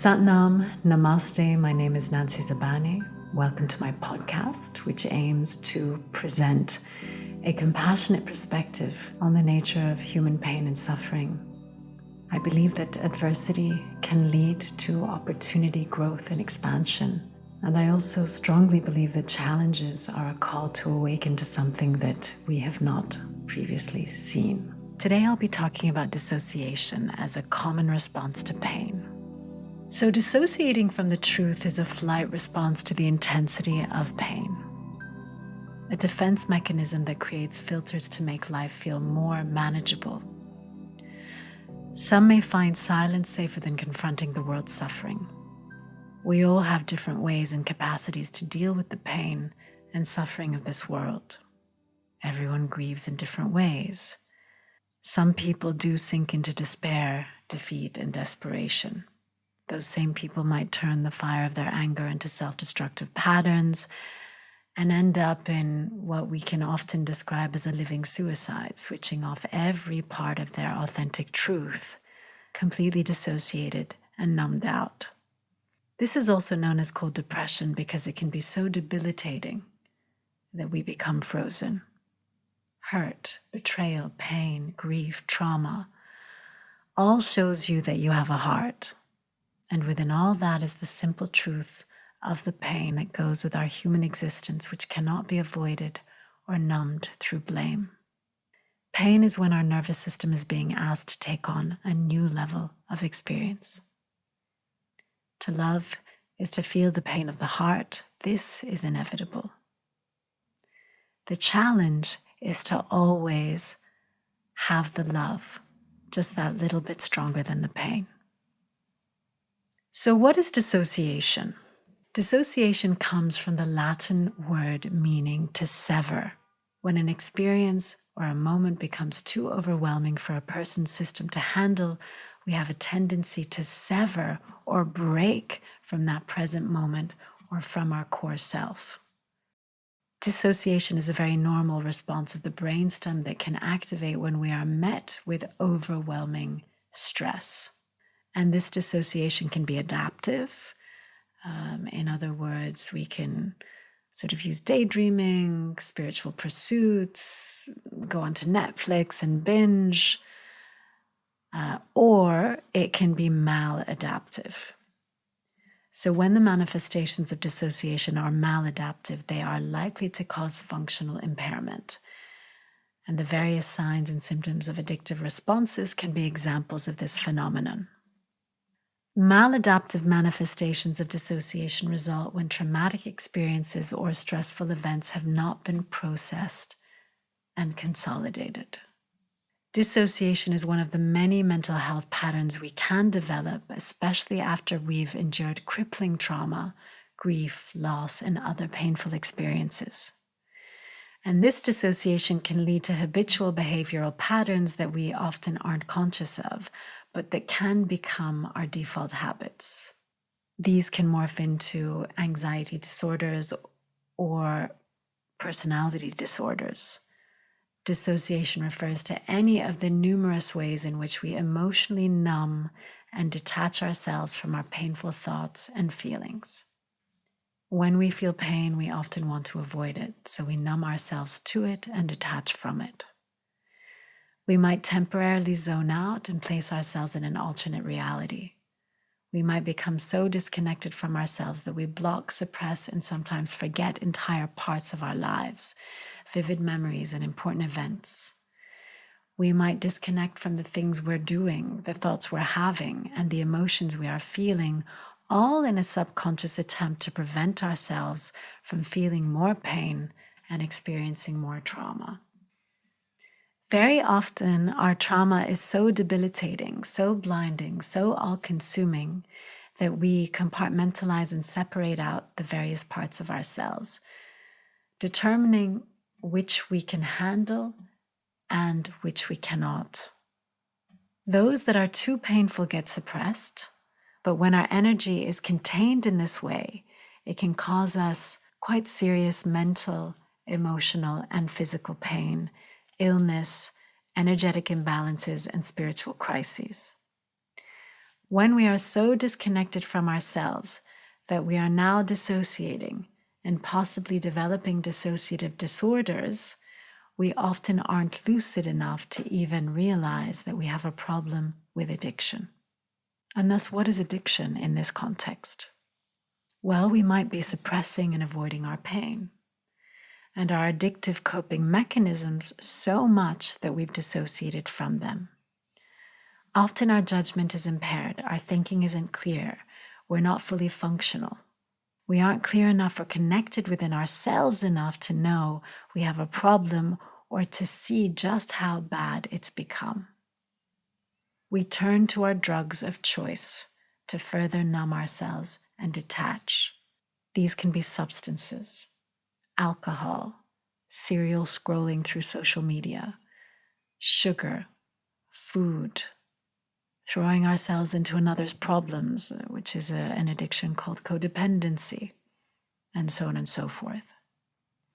Satnam, Namaste, my name is Nancy Zabani. Welcome to my podcast, which aims to present a compassionate perspective on the nature of human pain and suffering. I believe that adversity can lead to opportunity, growth, and expansion. And I also strongly believe that challenges are a call to awaken to something that we have not previously seen. Today I'll be talking about dissociation as a common response to pain. So dissociating from the truth is a flight response to the intensity of pain, a defense mechanism that creates filters to make life feel more manageable. Some may find silence safer than confronting the world's suffering. We all have different ways and capacities to deal with the pain and suffering of this world. Everyone grieves in different ways. Some people do sink into despair, defeat, and desperation. Those same people might turn the fire of their anger into self-destructive patterns and end up in what we can often describe as a living suicide, switching off every part of their authentic truth, completely dissociated and numbed out. This is also known as cold depression because it can be so debilitating that we become frozen. Hurt, betrayal, pain, grief, trauma, all shows you that you have a heart. And within all that is the simple truth of the pain that goes with our human existence, which cannot be avoided or numbed through blame. Pain is when our nervous system is being asked to take on a new level of experience. To love is to feel the pain of the heart. This is inevitable. The challenge is to always have the love, just that little bit stronger than the pain. So what is dissociation? Dissociation comes from the Latin word meaning to sever. When an experience or a moment becomes too overwhelming for a person's system to handle, we have a tendency to sever or break from that present moment or from our core self. Dissociation is a very normal response of the brainstem that can activate when we are met with overwhelming stress. And this dissociation can be adaptive. In other words, we can sort of use daydreaming, spiritual pursuits, go onto Netflix and binge, or it can be maladaptive. So when the manifestations of dissociation are maladaptive, they are likely to cause functional impairment. And the various signs and symptoms of addictive responses can be examples of this phenomenon. Maladaptive manifestations of dissociation result when traumatic experiences or stressful events have not been processed and consolidated. Dissociation is one of the many mental health patterns we can develop, especially after we've endured crippling trauma, grief, loss, and other painful experiences. And this dissociation can lead to habitual behavioral patterns that we often aren't conscious of, but that can become our default habits. These can morph into anxiety disorders or personality disorders. Dissociation refers to any of the numerous ways in which we emotionally numb and detach ourselves from our painful thoughts and feelings. When we feel pain, we often want to avoid it, so we numb ourselves to it and detach from it. We might temporarily zone out and place ourselves in an alternate reality. We might become so disconnected from ourselves that we block, suppress, and sometimes forget entire parts of our lives, vivid memories, and important events. We might disconnect from the things we're doing, the thoughts we're having, and the emotions we are feeling, all in a subconscious attempt to prevent ourselves from feeling more pain and experiencing more trauma. Very often, our trauma is so debilitating, so blinding, so all-consuming that we compartmentalize and separate out the various parts of ourselves, determining which we can handle and which we cannot. Those that are too painful get suppressed, but when our energy is contained in this way, it can cause us quite serious mental, emotional, and physical pain, illness, energetic imbalances, and spiritual crises. When we are so disconnected from ourselves that we are now dissociating and possibly developing dissociative disorders, we often aren't lucid enough to even realize that we have a problem with addiction. And thus, what is addiction in this context? Well, we might be suppressing and avoiding our pain and our addictive coping mechanisms so much that we've dissociated from them. Often our judgment is impaired, our thinking isn't clear, we're not fully functional. We aren't clear enough or connected within ourselves enough to know we have a problem or to see just how bad it's become. We turn to our drugs of choice to further numb ourselves and detach. These can be substances, alcohol, serial scrolling through social media, sugar, food, throwing ourselves into another's problems, which is an addiction called codependency, and so on and so forth.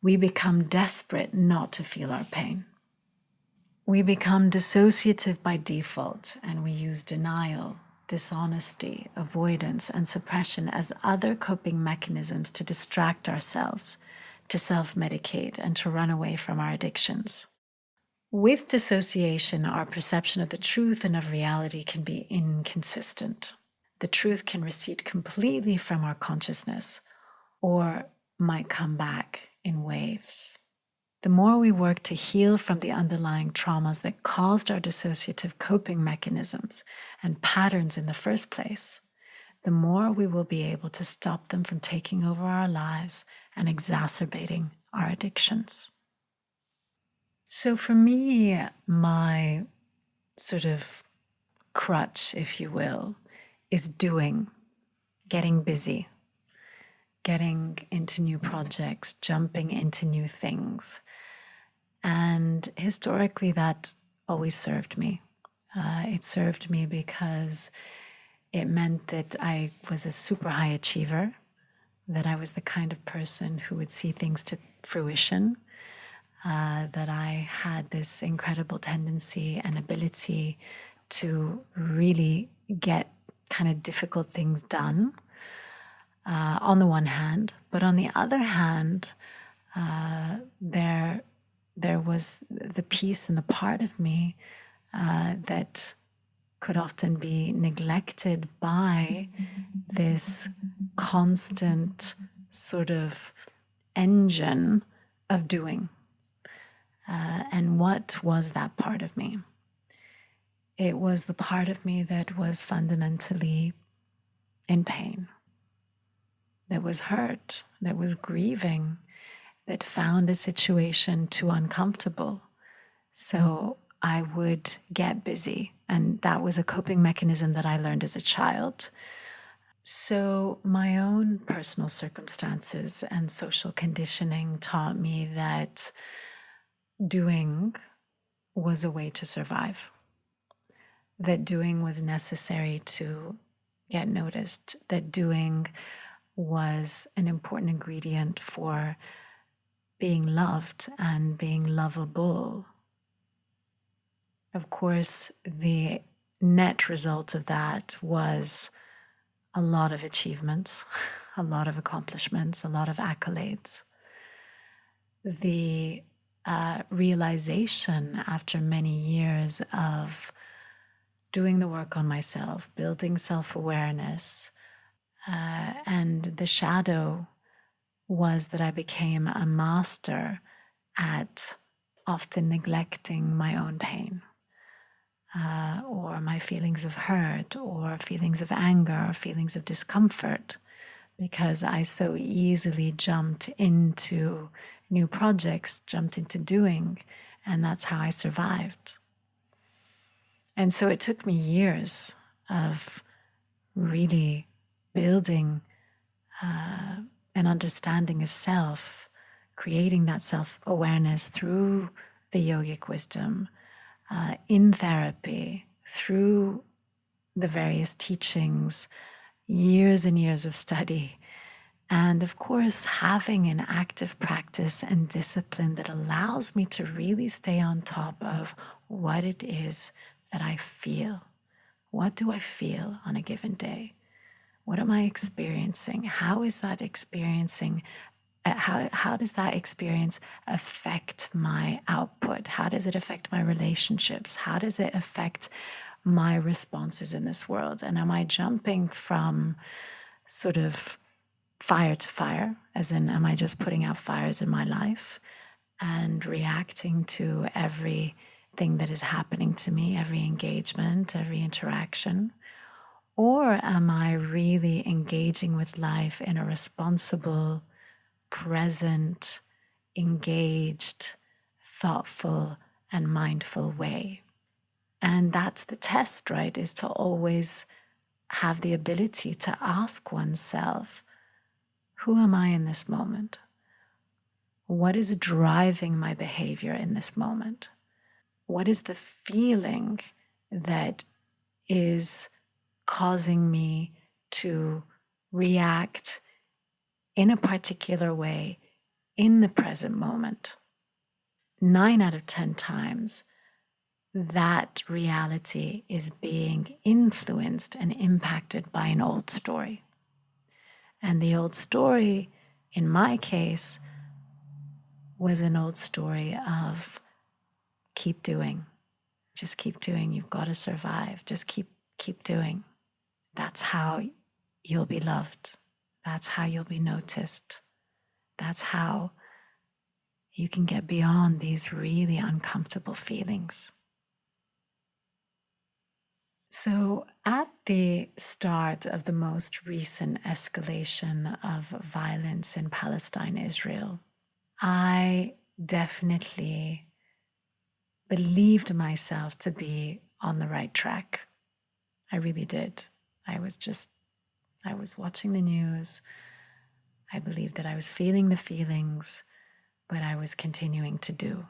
We become desperate not to feel our pain. We become dissociative by default, and we use denial, dishonesty, avoidance, and suppression as other coping mechanisms to distract ourselves, to self-medicate, and to run away from our addictions. With dissociation, our perception of the truth and of reality can be inconsistent. The truth can recede completely from our consciousness or might come back in waves. The more we work to heal from the underlying traumas that caused our dissociative coping mechanisms and patterns in the first place, the more we will be able to stop them from taking over our lives and exacerbating our addictions. So for me, my sort of crutch, if you will, is doing, getting busy, getting into new projects, jumping into new things. And historically, that always served me. It served me because it meant that I was a super high achiever, that I was the kind of person who would see things to fruition, that I had this incredible tendency and ability to really get kind of difficult things done, on the one hand. But on the other hand, there was the piece and the part of me that could often be neglected by this constant sort of engine of doing. And what was that part of me? It was the part of me that was fundamentally in pain, that was hurt, that was grieving, that found a situation too uncomfortable. So I would get busy. And that was a coping mechanism that I learned as a child. So my own personal circumstances and social conditioning taught me that doing was a way to survive, that doing was necessary to get noticed, that doing was an important ingredient for being loved and being lovable. Of course, the net result of that was a lot of achievements, a lot of accomplishments, a lot of accolades. The realization after many years of doing the work on myself, building self-awareness, and the shadow was that I became a master at often neglecting my own pain, or my feelings of hurt, or feelings of anger, or feelings of discomfort, because I so easily jumped into new projects, jumped into doing, and that's how I survived. And so it took me years of really building an understanding of self, creating that self-awareness through the yogic wisdom, in therapy, through the various teachings, years and years of study, and of course, having an active practice and discipline that allows me to really stay on top of what it is that I feel, What do I feel on a given day? What am I experiencing? How is that experiencing? How does that experience affect my output? How does it affect my relationships? How does it affect my responses in this world? And am I jumping from sort of fire to fire, as in, am I just putting out fires in my life and reacting to everything that is happening to me, every engagement, every interaction? Or am I really engaging with life in a responsible, present, engaged, thoughtful, and mindful way? And that's the test, right? Is to always have the ability to ask oneself, who am I in this moment? What is driving my behavior in this moment? What is the feeling that is causing me to react in a particular way in the present moment? 9 out of 10 times, that reality is being influenced and impacted by an old story. And the old story, in my case, was an old story of keep doing. Just keep doing. You've got to survive. Just keep doing. That's how you'll be loved. That's how you'll be noticed. That's how you can get beyond these really uncomfortable feelings. So, at the start of the most recent escalation of violence in Palestine, Israel, I definitely believed myself to be on the right track. I really did. I was watching the news. I believed that I was feeling the feelings, but I was continuing to do.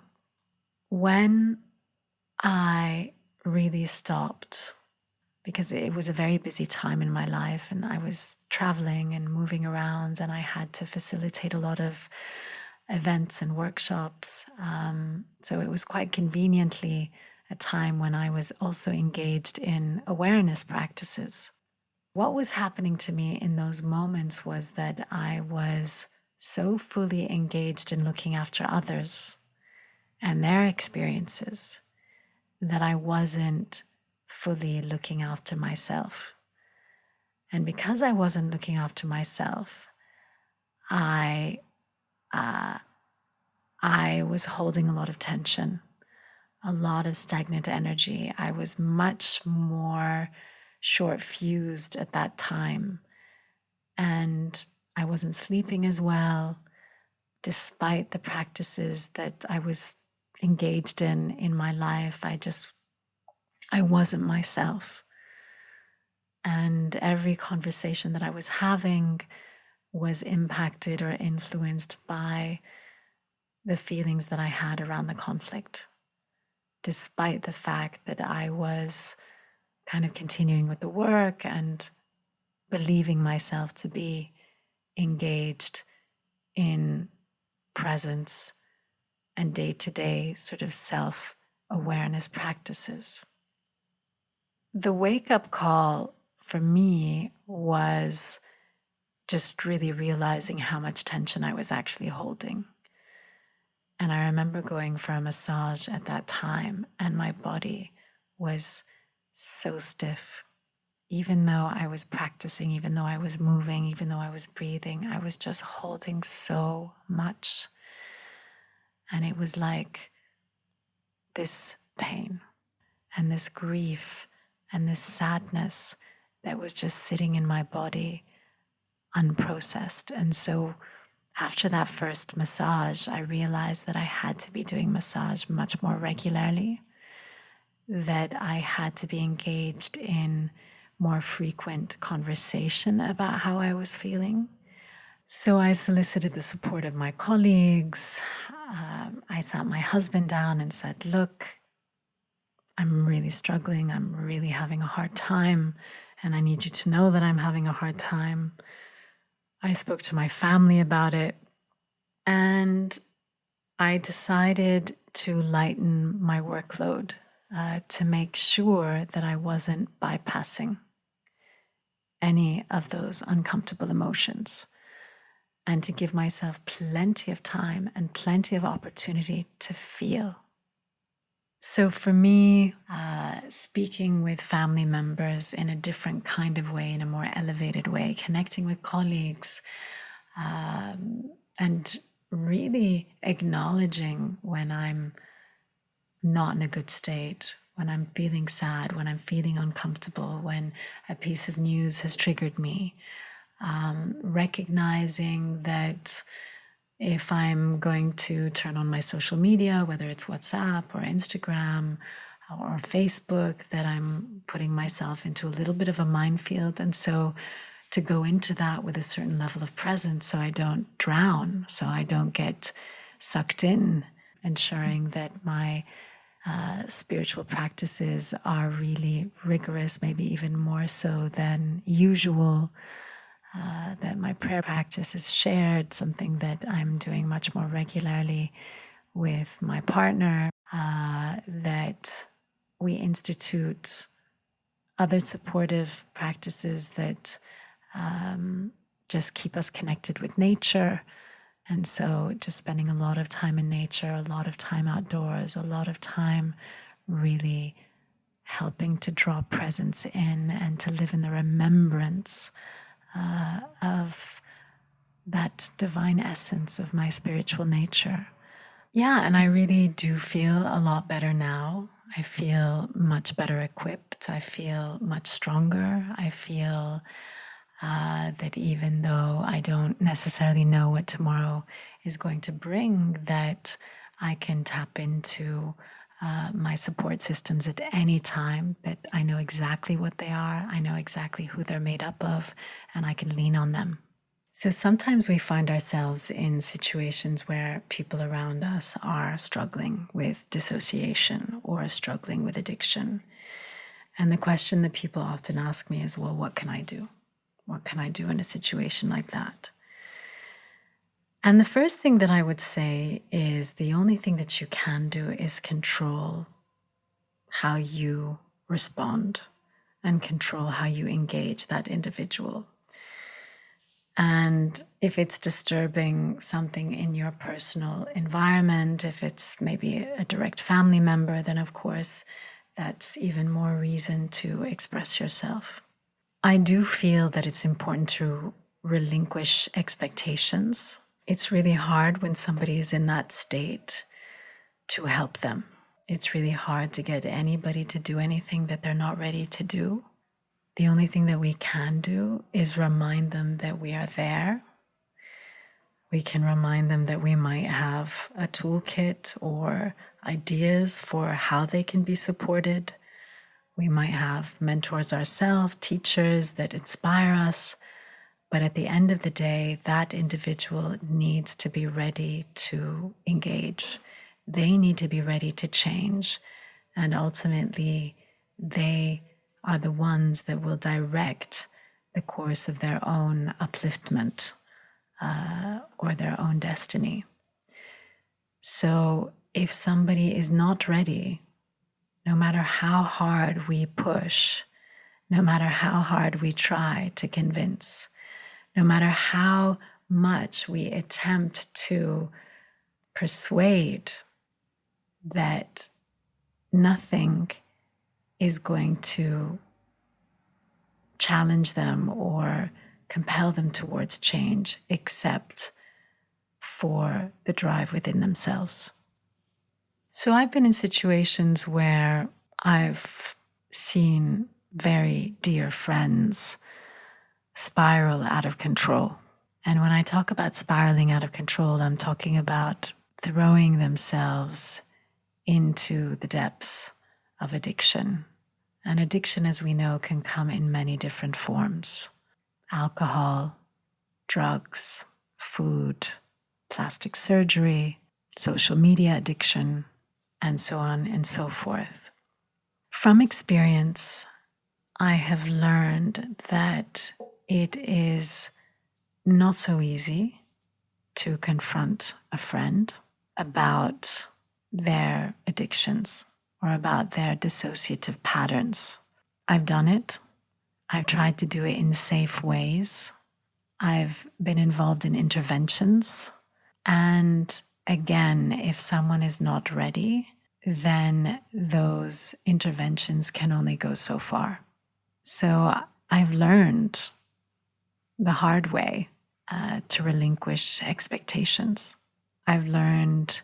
When I really stopped, because it was a very busy time in my life and I was traveling and moving around and I had to facilitate a lot of events and workshops. So it was quite conveniently a time when I was also engaged in awareness practices. What was happening to me in those moments was that I was so fully engaged in looking after others and their experiences that I wasn't fully looking after myself. And because I wasn't looking after myself, I was holding a lot of tension, a lot of stagnant energy. I was much more short fused at that time. And I wasn't sleeping as well, despite the practices that I was engaged in my life. I wasn't myself. And every conversation that I was having was impacted or influenced by the feelings that I had around the conflict, despite the fact that I was kind of continuing with the work and believing myself to be engaged in presence and day-to-day sort of self-awareness practices. The wake-up call for me was just really realizing how much tension I was actually holding. And I remember going for a massage at that time, and my body was so stiff. Even though I was practicing, even though I was moving, even though I was breathing, I was just holding so much. And it was like this pain and this grief and this sadness that was just sitting in my body unprocessed. And so after that first massage, I realized that I had to be doing massage much more regularly, that I had to be engaged in more frequent conversation about how I was feeling. So I solicited the support of my colleagues. I sat my husband down and said, look, I'm really struggling. I'm really having a hard time. And I need you to know that I'm having a hard time. I spoke to my family about it. And I decided to lighten my workload to make sure that I wasn't bypassing any of those uncomfortable emotions, and to give myself plenty of time and plenty of opportunity to feel. So for me, speaking with family members in a different kind of way, in a more elevated way, connecting with colleagues, and really acknowledging when I'm not in a good state, when I'm feeling sad, when I'm feeling uncomfortable, when a piece of news has triggered me, recognizing that if I'm going to turn on my social media, whether it's WhatsApp or Instagram or Facebook, that I'm putting myself into a little bit of a minefield. And so to go into that with a certain level of presence so I don't drown, so I don't get sucked in, ensuring that my spiritual practices are really rigorous, maybe even more so than usual, that my prayer practice is shared, something that I'm doing much more regularly with my partner, that we institute other supportive practices that just keep us connected with nature. And so just spending a lot of time in nature, a lot of time outdoors, a lot of time really helping to draw presence in and to live in the remembrance of that divine essence of my spiritual nature. Yeah, and I really do feel a lot better now. I feel much better equipped. I feel much stronger. I feel that even though I don't necessarily know what tomorrow is going to bring, that I can tap into my support systems at any time, that I know exactly what they are, I know exactly who they're made up of, and I can lean on them. So sometimes we find ourselves in situations where people around us are struggling with dissociation or struggling with addiction. And the question that people often ask me is, well, what can I do? What can I do in a situation like that? And the first thing that I would say is the only thing that you can do is control how you respond and control how you engage that individual. And if it's disturbing something in your personal environment, if it's maybe a direct family member, then of course that's even more reason to express yourself. I do feel that it's important to relinquish expectations. It's really hard when somebody is in that state to help them. It's really hard to get anybody to do anything that they're not ready to do. The only thing that we can do is remind them that we are there. We can remind them that we might have a toolkit or ideas for how they can be supported. We might have mentors ourselves, teachers that inspire us. But at the end of the day, that individual needs to be ready to engage. They need to be ready to change. And ultimately, they are the ones that will direct the course of their own upliftment or their own destiny. So if somebody is not ready, no matter how hard we push, no matter how hard we try to convince, no matter how much we attempt to persuade that nothing is going to challenge them or compel them towards change except for the drive within themselves. So I've been in situations where I've seen very dear friends spiral out of control. And when I talk about spiraling out of control, I'm talking about throwing themselves into the depths of addiction. And addiction, as we know, can come in many different forms: alcohol, drugs, food, plastic surgery, social media addiction, and so on and so forth. From experience, I have learned that it is not so easy to confront a friend about their addictions or about their dissociative patterns. I've done it. I've tried to do it in safe ways. I've been involved in interventions. And again, if someone is not ready, then those interventions can only go so far. So I've learned the hard way to relinquish expectations. I've learned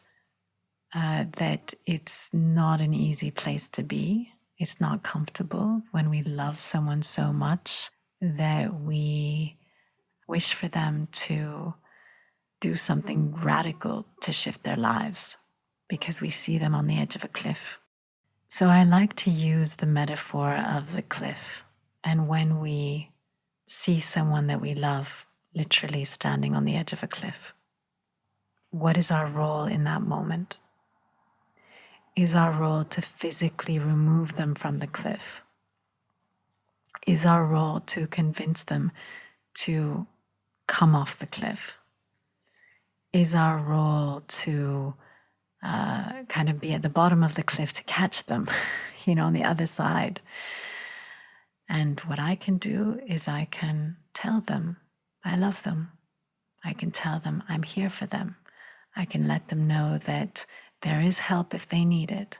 that it's not an easy place to be. It's not comfortable when we love someone so much that we wish for them to do something radical to shift their lives because we see them on the edge of a cliff. So I like to use the metaphor of the cliff. And when we see someone that we love literally standing on the edge of a cliff, what is our role in that moment? Is our role to physically remove them from the cliff? Is our role to convince them to come off the cliff? Is our role to kind of be at the bottom of the cliff to catch them, on the other side? And what I can do is I can tell them I love them. I can tell them I'm here for them. I can let them know that there is help if they need it.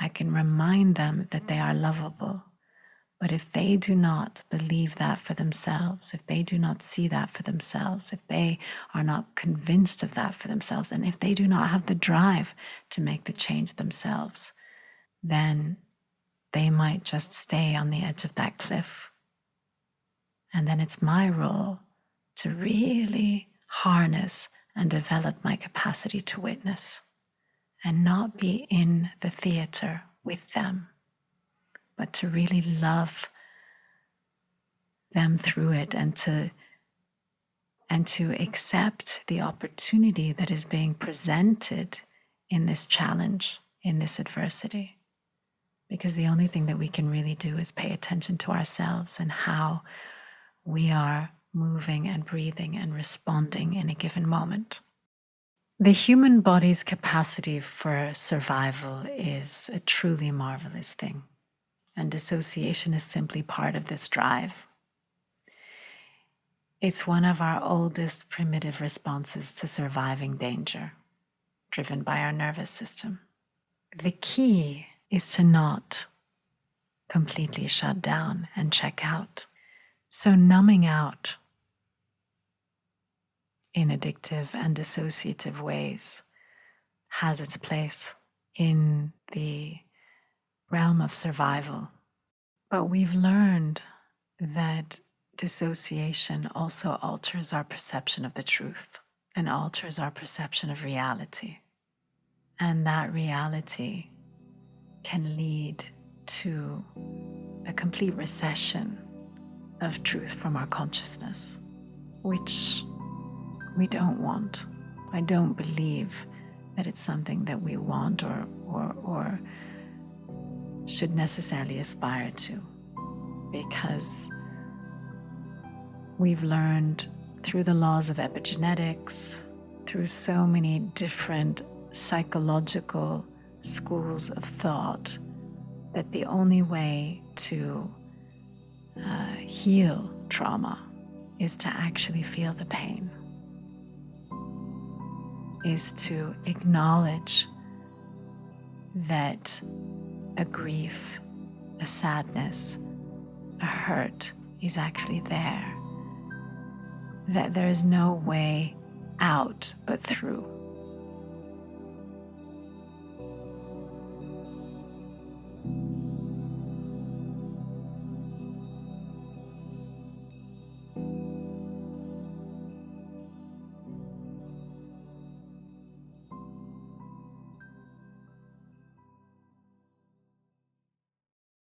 I can remind them that they are lovable. But if they do not believe that for themselves, if they do not see that for themselves, if they are not convinced of that for themselves, and if they do not have the drive to make the change themselves, then they might just stay on the edge of that cliff. And then it's my role to really harness and develop my capacity to witness and not be in the theater with them, but to really love them through it and to accept the opportunity that is being presented in this challenge, in this adversity. Because the only thing that we can really do is pay attention to ourselves and how we are moving and breathing and responding in a given moment. The human body's capacity for survival is a truly marvelous thing. And dissociation is simply part of this drive. It's one of our oldest primitive responses to surviving danger, driven by our nervous system. The key is to not completely shut down and check out. So numbing out in addictive and dissociative ways has its place in the realm of survival. But we've learned that dissociation also alters our perception of the truth and alters our perception of reality. And that reality can lead to a complete recession of truth from our consciousness, which we don't want. I don't believe that it's something that we want or should necessarily aspire to, because we've learned through the laws of epigenetics, through so many different psychological schools of thought, that the only way to heal trauma is to actually feel the pain, is to acknowledge that a grief, a sadness, a hurt is actually there, that there is no way out but through.